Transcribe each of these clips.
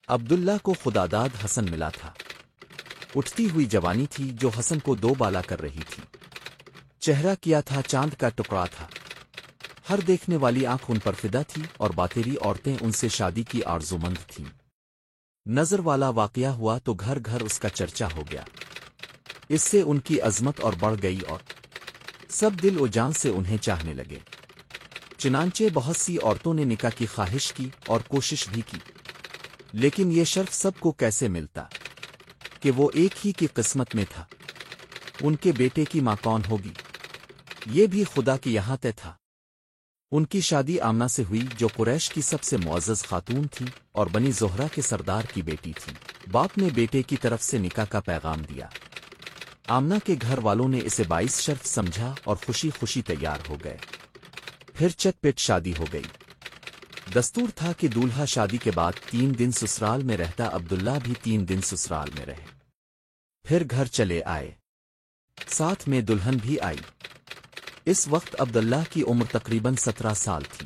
عبداللہ کو خداداد حسن ملا تھا۔ اٹھتی ہوئی جوانی تھی جو حسن کو دو بالا کر رہی تھی۔ چہرہ کیا تھا چاند کا ٹکڑا تھا۔ ہر دیکھنے والی آنکھ ان پر فدا تھی اور باتیری عورتیں ان سے شادی کی آرزومند تھیں۔ نظر والا واقعہ ہوا تو گھر گھر اس کا چرچا ہو گیا۔ اس سے ان کی عظمت اور بڑھ گئی اور سب دل و جان سے انہیں چاہنے لگے۔ چنانچہ بہت سی عورتوں نے نکاح کی خواہش کی اور کوشش بھی کی، لیکن یہ شرف سب کو کیسے ملتا کہ وہ ایک ہی کی قسمت میں تھا۔ ان کے بیٹے کی ماں کون ہوگی، یہ بھی خدا کے یہاں طے تھا۔ ان کی شادی آمنہ سے ہوئی جو قریش کی سب سے معزز خاتون تھی اور بنی زہرہ کے سردار کی بیٹی تھی۔ باپ نے بیٹے کی طرف سے نکاح کا پیغام دیا۔ آمنہ کے گھر والوں نے اسے باعث شرف سمجھا اور خوشی خوشی تیار ہو گئے۔ پھر چٹ پٹ شادی ہو گئی۔ دستور تھا کہ دولہا شادی کے بعد 3 دن سسرال میں رہتا، عبداللہ بھی 3 دن سسرال میں رہے، پھر گھر چلے آئے، ساتھ میں دلہن بھی آئی۔ اس وقت عبداللہ کی عمر تقریباً 17 سال تھی۔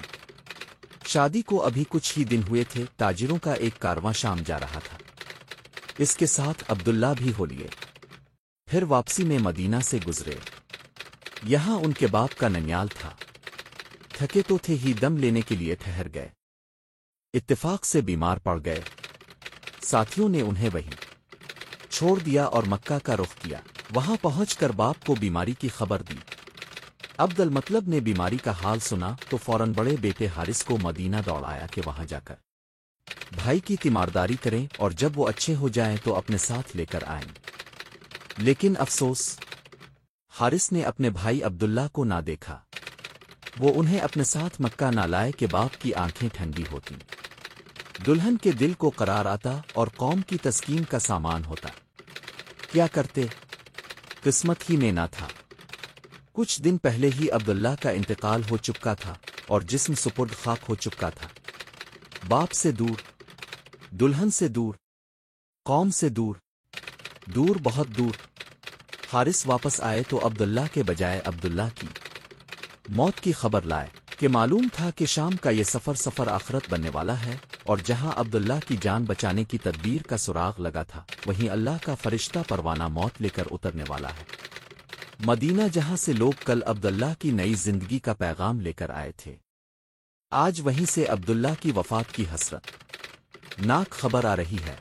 شادی کو ابھی کچھ ہی دن ہوئے تھے، تاجروں کا ایک کارواں شام جا رہا تھا، اس کے ساتھ عبداللہ بھی ہو لیے۔ پھر واپسی میں مدینہ سے گزرے۔ یہاں ان کے باپ کا ننیال تھا۔ تھکے تو تھے ہی، دم لینے کے لیے ٹھہر گئے، اتفاق سے بیمار پڑ گئے۔ ساتھیوں نے انہیں وہیں چھوڑ دیا اور مکہ کا رخ کیا۔ وہاں پہنچ کر باپ کو بیماری کی خبر دی۔ عبد المطلب نے بیماری کا حال سنا تو فوراً بڑے بیٹے حارث کو مدینہ دوڑایا کہ وہاں جا کر بھائی کی تیمارداری کریں اور جب وہ اچھے ہو جائیں تو اپنے ساتھ لے کر آئیں۔ لیکن افسوس، حارث نے اپنے بھائی عبداللہ کو نہ دیکھا۔ وہ انہیں اپنے ساتھ مکہ نہ لائے کہ باپ کی آنکھیں ٹھنڈی ہوتی، دلہن کے دل کو قرار آتا اور قوم کی تسکین کا سامان ہوتا۔ کیا کرتے، قسمت ہی میں نہ تھا۔ کچھ دن پہلے ہی عبداللہ کا انتقال ہو چکا تھا اور جسم سپرد خاک ہو چکا تھا۔ باپ سے دور، دلہن سے دور، قوم سے دور، دور بہت دور۔ حارث واپس آئے تو عبداللہ کے بجائے عبداللہ کی موت کی خبر لائے کہ معلوم تھا کہ شام کا یہ سفر آخرت بننے والا ہے، اور جہاں عبداللہ کی جان بچانے کی تدبیر کا سراغ لگا تھا وہیں اللہ کا فرشتہ پروانہ موت لے کر اترنے والا ہے۔ مدینہ جہاں سے لوگ کل عبداللہ کی نئی زندگی کا پیغام لے کر آئے تھے، آج وہیں سے عبداللہ کی وفات کی حسرت ناک خبر آ رہی ہے۔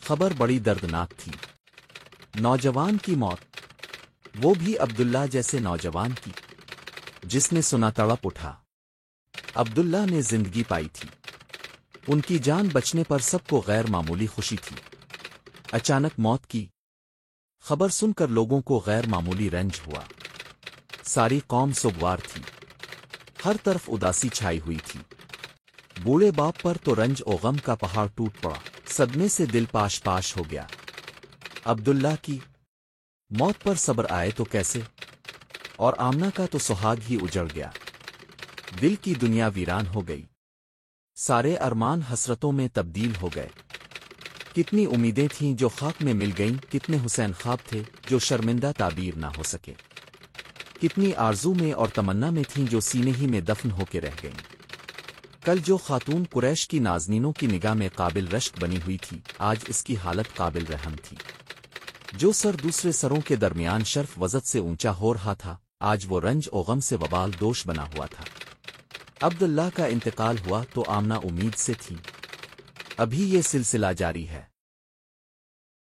خبر بڑی دردناک تھی۔ نوجوان کی موت، وہ بھی عبداللہ جیسے نوجوان کی، جس نے سنا تڑپ اٹھا۔ عبداللہ نے زندگی پائی تھی، ان کی جان بچنے پر سب کو غیر معمولی خوشی تھی۔ اچانک موت کی خبر سن کر لوگوں کو غیر معمولی رنج ہوا۔ ساری قوم سوگوار تھی، ہر طرف اداسی چھائی ہوئی تھی۔ بوڑھے باپ پر تو رنج و غم کا پہاڑ ٹوٹ پڑا، صدمے سے دل پاش پاش ہو گیا۔ عبداللہ کی موت پر صبر آئے تو کیسے، اور آمنہ کا تو سہاگ ہی اجڑ گیا۔ دل کی دنیا ویران ہو گئی، سارے ارمان حسرتوں میں تبدیل ہو گئے۔ کتنی امیدیں تھیں جو خاک میں مل گئیں، کتنے حسین خواب تھے جو شرمندہ تعبیر نہ ہو سکے، کتنی آرزو میں اور تمنا میں تھیں جو سینے ہی میں دفن ہو کے رہ گئیں۔ کل جو خاتون قریش کی نازنینوں کی نگاہ میں قابل رشک بنی ہوئی تھی، آج اس کی حالت قابل رحم تھی۔ جو سر دوسرے سروں کے درمیان شرف وزت سے اونچا ہو رہا تھا، آج وہ رنج و غم سے وبال دوش بنا ہوا تھا۔ عبداللہ کا انتقال ہوا تو آمنہ امید سے تھی، ابھی یہ سلسلہ جاری ہے۔